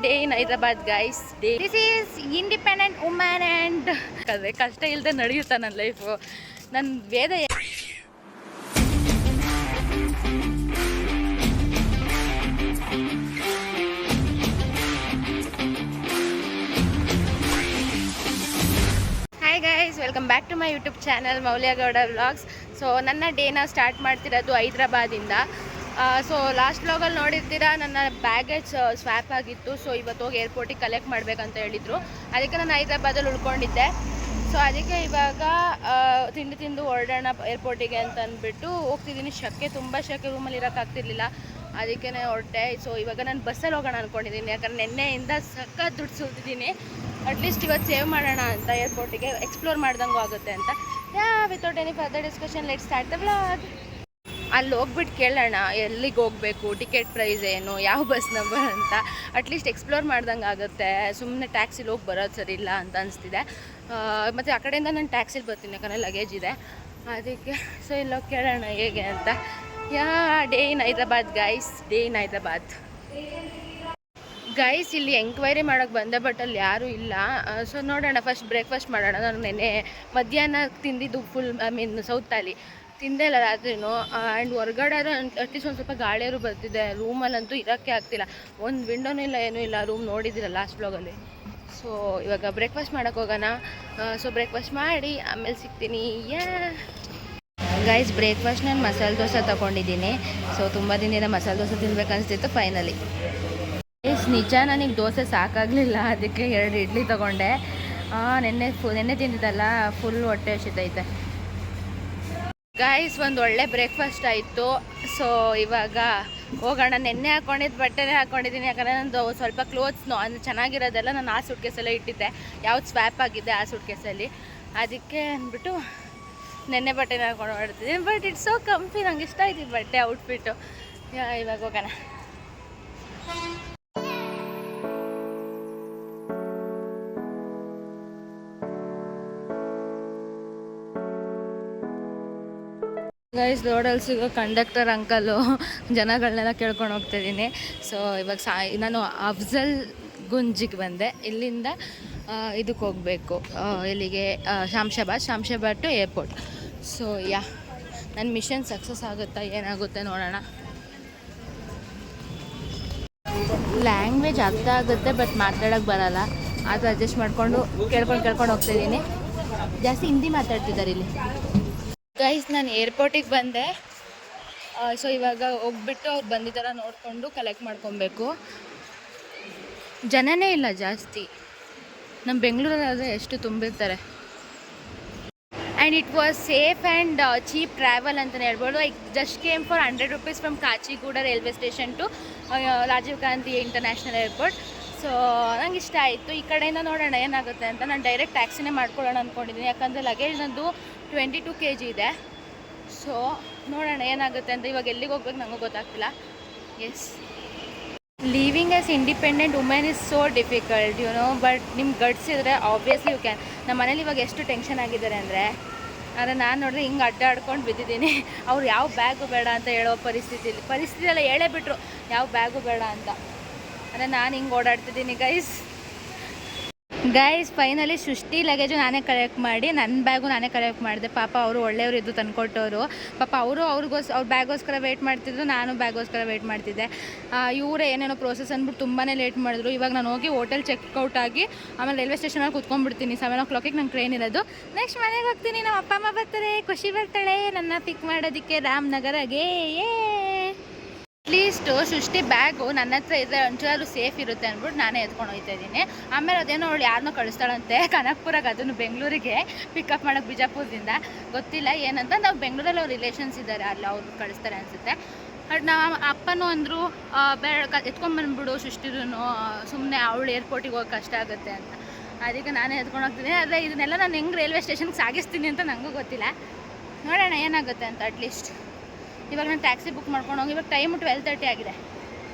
Day in Hyderabad guys. This is independent women and ಕಷ್ಟ ಇಲ್ಲದೆ ನಡೆಯುತ್ತಾ ನನ್ನ ಲೈಫು. ನನ್ನ ವೇದ hi guys, welcome back to my YouTube channel Moulya Gowda vlogs. So ನನ್ನ ಡೇನ ಸ್ಟಾರ್ಟ್ ಮಾಡ್ತಿರೋದು ಹೈದ್ರಾಬಾದಿಂದ. ಸೊ ಲಾಸ್ಟ್ ವ್ಲಾಗಲ್ಲಿ ನೋಡಿರ್ತೀರಾ ನನ್ನ ಬ್ಯಾಗೇಜ್ ಸ್ವ್ಯಾಪ್ ಆಗಿತ್ತು. ಸೊ ಇವತ್ತು ಹೋಗಿ ಏರ್ಪೋರ್ಟಿಗೆ ಕಲೆಕ್ಟ್ ಮಾಡಬೇಕಂತ ಹೇಳಿದರು. ಅದಕ್ಕೆ ನಾನು ಹೈದ್ರಾಬಾದಲ್ಲಿ ಉಳ್ಕೊಂಡಿದ್ದೆ. ಸೊ ಅದಕ್ಕೆ ಇವಾಗ ತಿಂಡಿ ತಿಂದು ಹೊರಡೋಣ ಏರ್ಪೋರ್ಟಿಗೆ ಅಂತ ಅಂದ್ಬಿಟ್ಟು ಹೋಗ್ತಿದ್ದೀನಿ. ತುಂಬ ಶೆಕೆ, ರೂಮಲ್ಲಿ ಇರೋಕ್ಕಾಗ್ತಿರ್ಲಿಲ್ಲ, ಅದಕ್ಕೆ ಹೊರಟೆ. ಸೊ ಇವಾಗ ನಾನು ಬಸ್ಸಲ್ಲಿ ಹೋಗೋಣ ಅಂದ್ಕೊಂಡಿದ್ದೀನಿ, ಯಾಕಂದರೆ ನಿನ್ನೆಯಿಂದ ಸಖತ್ ದುಡ್ಡು ಸುಲ್ತಿದ್ದೀನಿ. ಅಟ್ಲೀಸ್ಟ್ ಇವತ್ತು ಸೇವ್ ಮಾಡೋಣ ಅಂತ, ಏರ್ಪೋರ್ಟಿಗೆ ಎಕ್ಸ್ಪ್ಲೋರ್ ಮಾಡ್ದಂಗೂ ಆಗುತ್ತೆ ಅಂತ. Without any further discussion let's start the vlog. ಅಲ್ಲಿ ಹೋಗ್ಬಿಟ್ಟು ಕೇಳೋಣ ಎಲ್ಲಿಗೆ ಹೋಗಬೇಕು, ಟಿಕೆಟ್ ಪ್ರೈಸ್ ಏನು, ಯಾವ ಬಸ್ ನಂಬರ್ ಅಂತ. ಅಟ್ಲೀಸ್ಟ್ ಎಕ್ಸ್ಪ್ಲೋರ್ ಮಾಡ್ದಂಗೆ ಆಗುತ್ತೆ. ಸುಮ್ಮನೆ ಟ್ಯಾಕ್ಸಿಲಿ ಹೋಗಿ ಬರೋದು ಸರಿ ಇಲ್ಲ ಅಂತ ಅನಿಸ್ತಿದೆ. ಮತ್ತು ಆ ಕಡೆಯಿಂದ ನಾನು ಟ್ಯಾಕ್ಸಿಲಿ ಬರ್ತೀನಿ, ಯಾಕಂದರೆ ಲಗೇಜ್ ಇದೆ ಅದಕ್ಕೆ. ಸೊ ಇಲ್ಲೋಗಿ ಕೇಳೋಣ ಹೇಗೆ ಅಂತ. Day in Hyderabad guys, day in Hyderabad guys. ಇಲ್ಲಿ ಎಂಕ್ವೈರಿ ಮಾಡೋಕ್ಕೆ ಬಂದೆ, ಬಟ್ ಅಲ್ಲಿ ಯಾರೂ ಇಲ್ಲ. ಸೊ ನೋಡೋಣ, ಫಸ್ಟ್ ಬ್ರೇಕ್ಫಾಸ್ಟ್ ಮಾಡೋಣ. ನಾನು ನೆನ್ನೆ ಮಧ್ಯಾಹ್ನ ತಿಂದಿದ್ದು ಸೌತ್ ತಾಲಿ ತಿಂದೇ ಇಲ್ಲ ರಾತ್ರಿನೂ. ಆ್ಯಂಡ್ ಹೊರ್ಗಡೆ ಅಟ್ಲೀಸ್ಟ್ ಒಂದು ಸ್ವಲ್ಪ ಗಾಳಿಯರು ಬರ್ತಿದೆ. ರೂಮಲ್ಲಂತೂ ಇರೋಕ್ಕೆ ಆಗ್ತಿಲ್ಲ, ಒಂದು ವಿಂಡೋನೂ ಇಲ್ಲ, ಏನೂ ಇಲ್ಲ. ರೂಮ್ ನೋಡಿದ್ದೀರ ಲಾಸ್ಟ್ ಬ್ಲಾಗಲ್ಲಿ. ಸೊ ಇವಾಗ ಬ್ರೇಕ್ಫಾಸ್ಟ್ ಮಾಡೋಕ್ಕೆ ಹೋಗೋಣ. ಸೊ ಬ್ರೇಕ್ಫಾಸ್ಟ್ ಮಾಡಿ ಆಮೇಲೆ ಸಿಗ್ತೀನಿ. ಗೈಸ್, ಬ್ರೇಕ್ಫಾಸ್ಟ್ ನಾನು ಮಸಾಲೆ ದೋಸೆ ತೊಗೊಂಡಿದ್ದೀನಿ. ಸೊ ತುಂಬ ದಿನದಿಂದ ಮಸಾಲೆ ದೋಸೆ ತಿನ್ಬೇಕು ಅನಿಸ್ತಿತ್ತು. ಫೈನಲಿ ನಿಜ ನನಗೆ ದೋಸೆ ಸಾಕಾಗಲಿಲ್ಲ, ಅದಕ್ಕೆ 2 ಇಡ್ಲಿ ತೊಗೊಂಡೆ. ನೆನ್ನೆ ತಿಂದಿದ್ದಲ್ಲ, ಫುಲ್ ಹೊಟ್ಟೆ ಹಸಿತೈತೆ ಗೈಸ್. ಒಂದು ಒಳ್ಳೆ ಬ್ರೇಕ್ಫಾಸ್ಟ್ ಆಯಿತು. ಸೊ ಇವಾಗ ಹೋಗೋಣ. ನೆನ್ನೆ ಹಾಕ್ಕೊಂಡಿದ್ದು ಬಟ್ಟೆನೇ ಹಾಕ್ಕೊಂಡಿದ್ದೀನಿ, ಯಾಕಂದರೆ ನಂದು ಸ್ವಲ್ಪ ಕ್ಲೋತ್ಸ್ನು ಅಂದರೆ ಚೆನ್ನಾಗಿರೋದೆಲ್ಲ ನಾನು ಆ ಸೂಟ್ ಕೇಸಲ್ಲೇ ಇಟ್ಟಿದ್ದೆ. ಯಾವ್ದು ಸ್ವ್ಯಾಪ್ ಆಗಿದೆ ಆ ಸೂಟ್ ಕೇಸಲ್ಲಿ, ಅದಕ್ಕೆ ಅಂದ್ಬಿಟ್ಟು ನೆನ್ನೆ ಬಟ್ಟೆನೇ ಹಾಕ್ಕೊಂಡು ಮಾಡ್ತಿದ್ದೀನಿ. ಬಟ್ ಇಟ್ಸ್ ಸೋ ಕಂಫಿ, ನಂಗೆ ಇಷ್ಟ ಆಯ್ತು ಈ ಬಟ್ಟೆ ಔಟ್ಫಿಟ್ಟು. ಇವಾಗ ಹೋಗೋಣ. ಗೈಸ್, ರೋಡಲ್ಲಿ ಸಿಗೋ ಕಂಡಕ್ಟರ್ ಅಂಕಲು ಜನಗಳನ್ನೆಲ್ಲ ಕೇಳ್ಕೊಂಡು ಹೋಗ್ತಿದ್ದೀನಿ. ಸೊ ಇವಾಗ ನಾನು ಅಫ್ಜಲ್ ಗುಂಜಿಗೆ ಬಂದೆ. ಇಲ್ಲಿಂದ ಇದಕ್ಕೆ ಹೋಗಬೇಕು, ಎಲ್ಲಿಗೆ, ಶಾಮ್ಶಾಬಾದ್ ಟು ಏರ್ಪೋರ್ಟ್. ಸೊ ನನ್ನ ಮಿಷನ್ ಸಕ್ಸಸ್ ಆಗುತ್ತಾ ಏನಾಗುತ್ತೆ ನೋಡೋಣ. ಲ್ಯಾಂಗ್ವೇಜ್ ಅರ್ಥ ಆಗುತ್ತೆ, ಬಟ್ ಮಾತಾಡೋಕ್ಕೆ ಬರೋಲ್ಲ. ಅದು ಅಡ್ಜಸ್ಟ್ ಮಾಡಿಕೊಂಡು ಕೇಳ್ಕೊಂಡು ಹೋಗ್ತಿದ್ದೀನಿ. ಜಾಸ್ತಿ ಹಿಂದಿ ಮಾತಾಡ್ತಿದ್ದಾರೆ ಇಲ್ಲಿ. ಗೈಸ್, ನಾನು ಏರ್ಪೋರ್ಟಿಗೆ ಬಂದೆ. ಸೊ ಇವಾಗ ಹೋಗ್ಬಿಟ್ಟು ಅವ್ರು ಬಂದಿದ್ದಾರ ನೋಡಿಕೊಂಡು ಕಲೆಕ್ಟ್ ಮಾಡ್ಕೊಬೇಕು. ಜನನೇ ಇಲ್ಲ ಜಾಸ್ತಿ. ನಮ್ಮ ಬೆಂಗಳೂರಲ್ಲಾದರೆ ಎಷ್ಟು ತುಂಬಿರ್ತಾರೆ. And it was safe and cheap travel ಅಂತಲೇ ಹೇಳ್ಬೋದು. I just came for 100 rupees from Kachiguda railway station to Rajiv Gandhi international airport. So ನಂಗೆ ಇಷ್ಟ ಆಯಿತು. ಈ ಕಡೆಯಿಂದ ನೋಡೋಣ ಏನಾಗುತ್ತೆ ಅಂತ. ನಾನು ಡೈರೆಕ್ಟ್ ಟ್ಯಾಕ್ಸಿನೇ ಮಾಡ್ಕೊಳ್ಳೋಣ ಅಂದ್ಕೊಂಡಿದ್ದೀನಿ, ಯಾಕಂದರೆ ಲಗೇಜ್ ನಂದು 22 kg ಇದೆ. ಸೊ ನೋಡೋಣ ಏನಾಗುತ್ತೆ ಅಂತ. ಇವಾಗ ಎಲ್ಲಿಗೆ ಹೋಗ್ಬೇಕು ನನಗೂ ಗೊತ್ತಾಗ್ತಿಲ್ಲ. Living as independent women is so difficult, but ನಿಮ್ಗೆ ಗಟ್ಸ್ ಇದ್ದರೆ ಆಬ್ವಿಯಸ್ಲಿ ಯು ಕ್ಯಾನ್. ನಮ್ಮ ಮನೇಲಿ ಇವಾಗ ಎಷ್ಟು ಟೆನ್ಷನ್ ಆಗಿದ್ದಾರೆ ಅಂದರೆ, ಆದರೆ ನಾನು ನೋಡಿದ್ರೆ ಹಿಂಗೆ ಅಡ್ಡಾಡ್ಕೊಂಡು ಬಿದ್ದಿದ್ದೀನಿ. ಅವ್ರು ಯಾವ ಬ್ಯಾಗು ಬೇಡ ಅಂತ ಹೇಳೋ ಪರಿಸ್ಥಿತಿಯೆಲ್ಲ ಹೇಳೇ ಬಿಟ್ಟರು, ಯಾವ ಬ್ಯಾಗು ಬೇಡ ಅಂತ. ಅಂದರೆ ನಾನು ಹಿಂಗೆ ಓಡಾಡ್ತಿದ್ದೀನಿ ಗೈಸ್. ಫೈನಲಿ ಸೃಷ್ಟಿ ಲಗೇಜು ನಾನೇ ಕಲೆಕ್ಟ್ ಮಾಡಿ, ನನ್ನ ಬ್ಯಾಗು ನಾನೇ ಕಲೆಕ್ಟ್ ಮಾಡಿದೆ. ಪಾಪ ಅವರು ಒಳ್ಳೆಯವರು ಇದ್ದು ತಂದುಕೊಟ್ಟವರು. ಪಾಪ ಅವ್ರ ಬ್ಯಾಗೋಸ್ಕರ ವೆಯ್ಟ್ ಮಾಡ್ತಿದ್ರು, ನಾನು ಬ್ಯಾಗೋಸ್ಕರ ವೆಯ್ಟ್ ಮಾಡ್ತಿದ್ದೆ. ಇವರೇ ಏನೇನೋ ಪ್ರೋಸೆಸ್ ಅಂದ್ಬಿಟ್ಟು ತುಂಬಾ ಲೇಟ್ ಮಾಡಿದ್ರು. ಇವಾಗ ನಾನು ಹೋಗಿ ಹೋಟೆಲ್ ಚೆಕ್ಔಟ್ ಆಗಿ ಆಮೇಲೆ ರೈಲ್ವೆ ಸ್ಟೇಷನಲ್ಲಿ ಕೂತ್ಕೊಂಡ್ಬಿಡ್ತೀನಿ. 7 o'clock ನಂಗೆ ಟ್ರೈನ್ ಇರೋದು. ನೆಕ್ಸ್ಟ್ ಮನೆಗೆ ಹೋಗ್ತೀನಿ. ನಮ್ಮ ಅಪ್ಪ ಅಮ್ಮ ಬರ್ತಾರೆ, ಖುಷಿ ಬರ್ತಾಳೆ ನನ್ನ ಪಿಕ್ ಮಾಡೋದಕ್ಕೆ ರಾಮನಗರಗೆ. ಅಟ್ಲೀಸ್ಟು ಸೃಷ್ಟಿ ಬ್ಯಾಗು ನನ್ನ ಹತ್ರ ಇದ್ದರೆ ಒಂಚೂರು ಸೇಫ್ ಇರುತ್ತೆ ಅಂದ್ಬಿಟ್ಟು ನಾನೇ ಎತ್ಕೊಂಡು ಹೋಗ್ತಾ ಇದ್ದೀನಿ. ಆಮೇಲೆ ಅದೇನೋ ಅವಳು ಯಾರನ್ನೋ ಕಳಿಸ್ತಾಳಂತೆ ಕನಕ್ಪುರಾಗೆ, ಅದನ್ನು ಬೆಂಗಳೂರಿಗೆ ಪಿಕಪ್ ಮಾಡೋಕ್ಕೆ ಬಿಜಾಪುರದಿಂದ. ಗೊತ್ತಿಲ್ಲ ಏನಂತ. ನಾವು ಬೆಂಗಳೂರಲ್ಲಿ ಅವ್ರ ರಿಲೇಷನ್ಸ್ ಇದ್ದಾರೆ, ಅಲ್ಲಿ ಅವ್ರು ಕಳಿಸ್ತಾರೆ ಅನಿಸುತ್ತೆ. ಬಟ್ ನಮ್ಮ ಅಪ್ಪನೂ ಅಂದರು ಎತ್ಕೊಂಡ್ಬಂದ್ಬಿಡು ಸೃಷ್ಟಿರೂ, ಸುಮ್ಮನೆ ಅವಳು ಏರ್ಪೋರ್ಟಿಗೆ ಹೋಗಿ ಕಷ್ಟ ಆಗುತ್ತೆ ಅಂತ. ಅದಕ್ಕೆ ನಾನೇ ಎತ್ಕೊಂಡು ಹೋಗ್ತೀನಿ. ಆದರೆ ಇದನ್ನೆಲ್ಲ ನಾನು ಹೆಂಗೆ ರೈಲ್ವೆ ಸ್ಟೇಷನ್ಗೆ ಸಾಗಿಸ್ತೀನಿ ಅಂತ ನನಗೂ ಗೊತ್ತಿಲ್ಲ. ನೋಡೋಣ ಏನಾಗುತ್ತೆ ಅಂತ. ಅಟ್ಲೀಸ್ಟ್ ಇವಾಗ ನಾನು ಟ್ಯಾಕ್ಸಿ ಬುಕ್ ಮಾಡ್ಕೊಂಡು ಹೋಗಿ. ಇವಾಗ ಟೈಮು 12:30 ಆಗಿದೆ.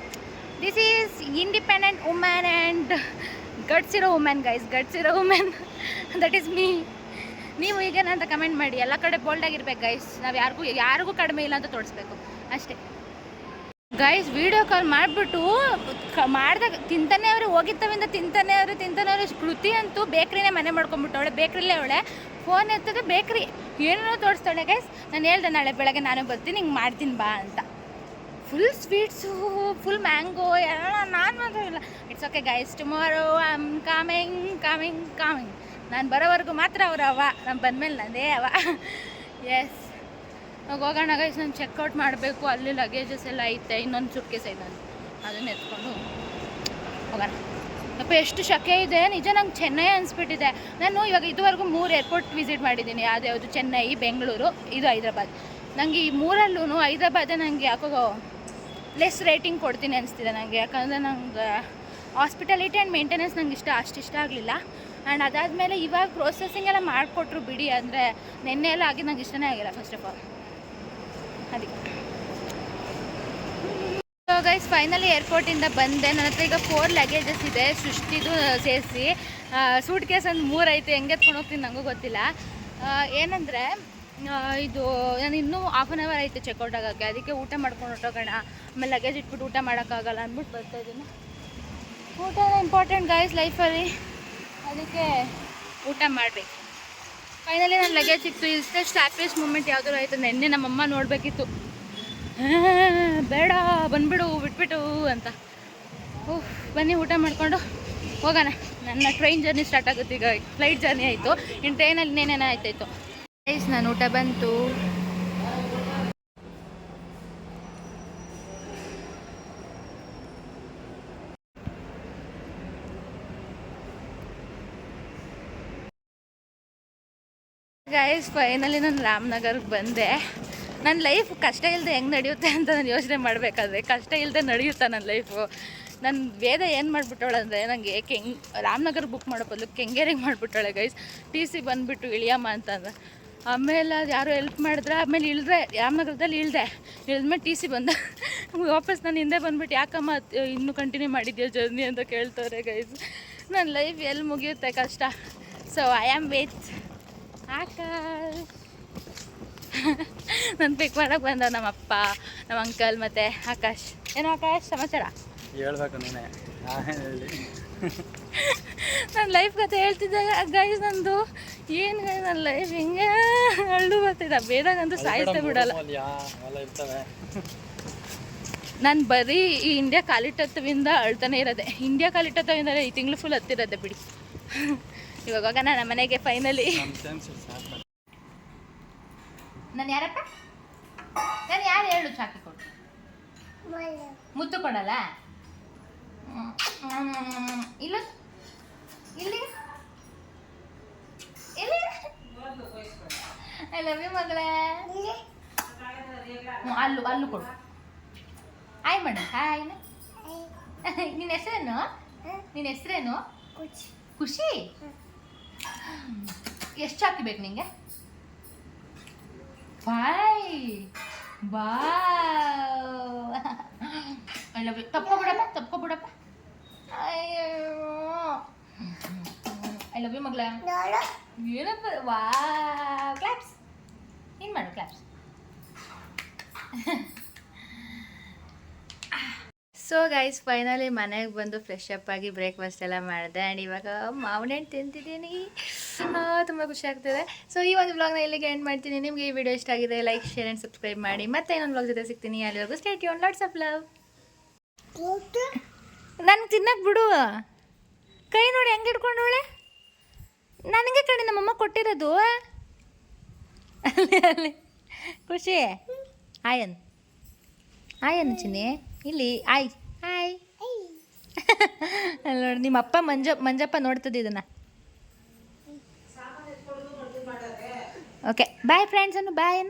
This is independent women and guts ಇರೋ ವುಮೆನ್ ಗೈಸ್, ಗಟ್ಸ್ ಇರೋ ವುಮೆನ್, ದಟ್ ಈಸ್ ಮೀ. ನೀವು ಈಗೇನಂತ ಕಮೆಂಟ್ ಮಾಡಿ. ಎಲ್ಲ ಕಡೆ ಬೋಲ್ಡಾಗಿರ್ಬೇಕು ಗೈಸ್. ನಾವು ಯಾರಿಗೂ ಕಡಿಮೆ ಇಲ್ಲ ಅಂತ ತೋರಿಸ್ಬೇಕು ಅಷ್ಟೇ. ಗೈಸ್ ವಿಡಿಯೋ ಕಾಲ್ ಮಾಡಿಬಿಟ್ಟು ಮಾಡಿದಾಗ ತಿಂತಾನೆ ಅವ್ರೆ, ಹೋಗಿತ್ತವಿಂದ ತಿಂತಾನೆ ಅವ್ರೆ. ಕೃತಿ ಅಂತೂ ಬೇಕ್ರಿನೇ ಮನೆ ಮಾಡ್ಕೊಂಡ್ಬಿಟ್ಟವಳೆ, ಬೇಕ್ರಿಲೇ ಅವಳೆ. ಫೋನ್ ಎತ್ತದ ಬೇಕ್ರಿ ಏನೇನೋ ತೋರಿಸ್ತಾಳೆ ಗೈಸ್. ನಾನು ಹೇಳ್ದೆ ನಾಳೆ ಬೆಳಗ್ಗೆ ನಾನು ಬರ್ತೀನಿ, ಹಿಂಗೆ ಮಾಡ್ತೀನಿ ಬಾ ಅಂತ. ಫುಲ್ ಸ್ವೀಟ್ಸು, ಫುಲ್ ಮ್ಯಾಂಗೋ ಎಲ್ಲ. ನಾನು ಮಾತ್ರ ಇಲ್ಲ. It's okay guys, tomorrow I am coming. ನಾನು ಬರೋವರೆಗೂ ಮಾತ್ರ ಅವರು ಅವ, ನಾನು ಬಂದಮೇಲೆ ನಂದೇ ಅವ. ಎಸ್ ಹೋಗೋಣ ಗೈಸ್. ನಾನು ಚೆಕ್ಔಟ್ ಮಾಡಬೇಕು. ಅಲ್ಲಿ ಲಗೇಜಸ್ ಎಲ್ಲ ಐತೆ, ಇನ್ನೊಂದು ಸುಟ್ಕೇಸ್ ಐತೆ, ನಾನು ಅದನ್ನು ಎತ್ಕೊಂಡು ಹೋಗೋಣ. ಅಪ್ಪ ಎಷ್ಟು ಶಕೆ ಇದೆ ನಿಜ. ನಂಗೆ ಚೆನ್ನೈ ಅನಿಸ್ಬಿಟ್ಟಿದೆ. ನಾನು ಇವಾಗ ಇದುವರೆಗೂ 3 ಏರ್ಪೋರ್ಟ್ ವಿಸಿಟ್ ಮಾಡಿದ್ದೀನಿ. ಯಾವುದು ಚೆನ್ನೈ, ಬೆಂಗಳೂರು, ಇದು ಹೈದ್ರಾಬಾದ್. ನನಗೆ ಈ ಮೂರಲ್ಲೂ ಹೈದ್ರಾಬಾದೇ ನನಗೆ ಯಾಕೋ ಲೆಸ್ ರೇಟಿಂಗ್ ಕೊಡ್ತೀನಿ ಅನಿಸ್ತಿದೆ ನನಗೆ. ಯಾಕಂದರೆ ನಂಗೆ ಹಾಸ್ಪಿಟಾಲಿಟಿ ಆ್ಯಂಡ್ ಮೇಂಟೆನೆನ್ಸ್ ನಂಗೆ ಅಷ್ಟಿಷ್ಟ ಆಗಲಿಲ್ಲ. ಆ್ಯಂಡ್ ಅದಾದಮೇಲೆ ಇವಾಗ ಪ್ರೊಸೆಸಿಂಗ್ ಎಲ್ಲ ಮಾಡಿಕೊಟ್ರು ಬಿಡಿ, ಅಂದರೆ ನೆನ್ನೆ ಎಲ್ಲ ಆಗಿ ನಂಗೆ ಇಷ್ಟನೇ ಆಗಿಲ್ಲ ಫಸ್ಟ್ ಆಫ್ ಆಲ್. ಅದಕ್ಕೆ ಸೊ ಗೈಸ್ ಫೈನಲಿ ಏರ್ಪೋರ್ಟಿಂದ ಬಂದೆ. ನನ್ನ ಹತ್ರ ಈಗ 4 ಲಗೇಜಸ್ ಇದೆ, ಸೃಷ್ಟಿದು ಸೇರಿಸಿ. ಸೂಟ್ ಕೇಸ್ ಒಂದು 3 ಐತೆ, ಹೆಂಗೆ ಎತ್ಕೊಂಡು ಹೋಗ್ತೀನಿ ನನಗೂ ಗೊತ್ತಿಲ್ಲ. ಏನಂದರೆ ಇದು ನಾನು ಇನ್ನೂ ಹಾಫ್ ಆನ್ ಅವರ್ ಐತೆ ಚೆಕ್ಔಟ್ ಆಗೋಕ್ಕೆ. ಅದಕ್ಕೆ ಊಟ ಮಾಡ್ಕೊಂಡು ಹೊರಟೋಗೋಣ. ಆಮೇಲೆ ಲಗೇಜ್ ಇಟ್ಬಿಟ್ಟು ಊಟ ಮಾಡೋಕ್ಕಾಗಲ್ಲ ಅಂದ್ಬಿಟ್ಟು ಬರ್ತಾಯಿದ್ದೀನಿ. ಊಟ ಇಂಪಾರ್ಟೆಂಟ್ ಗೈಸ್ ಲೈಫಲ್ಲಿ, ಅದಕ್ಕೆ ಊಟ ಮಾಡಬೇಕು. ಫೈನಲಿ ನನ್ನ ಲಗೇಜ್ ಸಿಕ್ತು. ಇಷ್ಟಷ್ಟು ಹ್ಯಾಪಿಯೆಸ್ಟ್ ಮೂಮೆಂಟ್ ಯಾವುದಾದ್ರು ಆಯಿತು. ನೆನ್ನೆ ನಮ್ಮಮ್ಮ ನೋಡಬೇಕಿತ್ತು, ಬೇಡ ಬಂದುಬಿಡು ಬಿಟ್ಬಿಟ್ಟು ಅಂತ. ಬನ್ನಿ ಊಟ ಮಾಡಿಕೊಂಡು ಹೋಗೋಣ. ನನ್ನ ಟ್ರೈನ್ ಜರ್ನಿ ಸ್ಟಾರ್ಟ್ ಆಗುತ್ತೆ ಈಗ. ಫ್ಲೈಟ್ ಜರ್ನಿ ಆಯಿತು, ಇನ್ನು ಟ್ರೈನಲ್ಲಿ ಇನ್ನೇನೇನೋ ಆಯ್ತಾಯಿತು. ಗೈಸ್ ನಾನು ಊಟ ಬಂತು. ಗೈಸ್ ಫೈನಲಿ ನಾನು ರಾಮನಗರ್ಗೆ ಬಂದೆ. ನನ್ನ ಲೈಫ್ ಕಷ್ಟ ಇಲ್ಲದೆ ಹೆಂಗೆ ನಡೆಯುತ್ತೆ ಅಂತ ನಾನು ಯೋಚನೆ ಮಾಡಬೇಕಾದ್ರೆ, ಕಷ್ಟ ಇಲ್ಲದೆ ನಡೆಯುತ್ತಾ ನನ್ನ ಲೈಫು. ನನ್ನ ವೇದ ಏನು ಮಾಡಿಬಿಟ್ಟವಳೆ ಅಂದರೆ, ನನಗೆ ರಾಮನಗರ ಬುಕ್ ಮಾಡೋ ಬದಲು ಕೆಂಗೇರಿಗೆ ಮಾಡಿಬಿಟ್ಟವಳೆ ಗೈಸ್. TC ಬಂದುಬಿಟ್ಟು ಇಳಿಯಮ್ಮ ಅಂತಂದ್ರೆ. ಆಮೇಲೆ ಅದು ಯಾರೋ ಹೆಲ್ಪ್ ಮಾಡಿದ್ರೆ. ಆಮೇಲೆ ಇಳಿದ್ರೆ ರಾಮನಗರದಲ್ಲಿ ಇಳಿದ್ಮೇಲೆ TC ಬಂದ. ವಾಪಸ್ ನಾನು ಹಿಂದೆ ಬಂದುಬಿಟ್ಟು ಯಾಕಮ್ಮ ಇನ್ನೂ ಕಂಟಿನ್ಯೂ ಮಾಡಿದ್ಯಾ ಜರ್ನಿ ಅಂತ ಕೇಳ್ತವ್ರೆ ಗೈಸ್. ನನ್ನ ಲೈಫ್ ಎಲ್ಲಿ ಮುಗಿಯುತ್ತೆ ಕಷ್ಟ. So I am with Akash. ನನ್ನ ಪಿಕ್ ಮಾಡೋಕ್ಕೆ ಬಂದವ ನಮ್ಮಪ್ಪ, ನಮ್ಮ ಅಂಕಲ್ ಮತ್ತು ಆಕಾಶ್. ಏನು ಆಕಾಶ್ ಸಮಾಚಾರ ಹೇಳ್ಬೇಕು ನೀನೆ. ನನ್ನ ಲೈಫ್ ಕತೆ ಹೇಳ್ತಿದ್ದಾಗ ಗೈಸ್ ನಂದು ಏನು ನನ್ನ ಲೈಫ್ ಹಿಂಗೆ ಅಳ್ಳು ಬರ್ತಿದ್ದ. ಬೇದಾಗಂತೂ ಸಾಯಿಸ್ತೇ ಬಿಡಲ್ಲ. ನಾನು ಬರೀ ಈ ಇಂಡಿಯಾ ಕಾಲಿಟ್ಟತ್ತವಿಂದ ಅಳ್ತಾನೆ ಇರೋದೆ. ಇಂಡಿಯಾ ಕಾಲಿಟ್ಟತ್ತವಿಂದ ಈ ತಿಂಗಳು ಫುಲ್ ಹತ್ತಿರೋದೆ ಬಿಡಿ. ಇವಾಗ ಹೋಗೋಣ ನಮ್ಮ ಮನೆಗೆ ಫೈನಲಿ. ನಾನು ಯಾರಪ್ಪ? ನಾನು ಯಾರು ಹೇಳು ಚಾಕಿ ಕೊಡು. ಮುತ್ತು ಕೊಡಲ್ಲ. ಇಲ್ಲ ಇಲ್ಲಿ ಇಲ್ಲಿ ಐ ಲವ್ ಯು ಮಗಳೇ. ಅಲ್ಲು ಕೊಡು. ಹಾಯ್ ಮೇಡ. ಹಾಯ್. ನಿನ್ನ ಹೆಸರೇನು? ಖುಷಿ. ಎಷ್ಟು ಚಾಕಿ ಬೇಕು ನಿಂಗೆ? 5. ಬಾ ಐ ಲವ್ ಯು. ತಪ್ಕೊಬಿಡಪ್ಪ. ಅಯ್ಯೋ ಐ ಲವ್ ಯು ಮಗಳ. ಏನಪ್ಪ ವಾ ಕ್ಲಾಪ್ಸ್. ಏನು ಮಾಡು ಕ್ಲಾಪ್ಸ್. ಸೊ ಗೈಸ್ ಫೈನಲಿ ಮನೆಗೆ ಬಂದು ಫ್ರೆಶ್ ಅಪ್ ಆಗಿ ಬ್ರೇಕ್ಫಾಸ್ಟ್ ಎಲ್ಲ ಮಾಡಿದೆ. ಆ್ಯಂಡ್ ಇವಾಗ ಮಾವಿನ ಹಣ್ಣು ತಿಂತಿದ್ದೀನಿ. ತುಂಬ ಖುಷಿ ಆಗ್ತಿದೆ. ಸೊ ಈ ಒಂದು ವ್ಲಾಗ್ನ ಇಲ್ಲಿಗೆ ಎಂಡ್ ಮಾಡ್ತೀನಿ. ನಿಮಗೆ ಈ ವಿಡಿಯೋ ಇಷ್ಟ ಆಗಿದೆ ಲೈಕ್ ಶೇರ್ ಆ್ಯಂಡ್ ಸಬ್ಸ್ಕ್ರೈಬ್ ಮಾಡಿ. ಮತ್ತೆ ಇನ್ನೊಂದು ವ್ಲಾಗ್ ಜೊತೆ ಸಿಗ್ತೀನಿ. ಅಲ್ಲಿವರೆಗೂ stay tune. Lots of love. ನನಗೆ ತಿನ್ನಕ್ಕೆ ಬಿಡು. ಕೈ ನೋಡಿ ಹೆಂಗೆ ಹಿಡ್ಕೊಂಡವಳೆ. ನನಗೆ ಕಡೆ ನಮ್ಮಮ್ಮ ಕೊಟ್ಟಿರೋದು. ಅಲ್ಲಿ ಖುಷಿ ಆಯನ್ ಚಿನ್ನಿ ಇಲ್ಲಿ ಹಾಯ್. ಅಲ್ಲಿ ನೋಡಿ ನಿಮ್ಮ ಅಪ್ಪ ಮಂಜಪ್ಪ ನೋಡ್ತದೆ ಇದನ್ನು. ಓಕೆ ಬಾಯ್ ಫ್ರೆಂಡ್ಸ್ ಅನ್ನು ಬಾಯ್.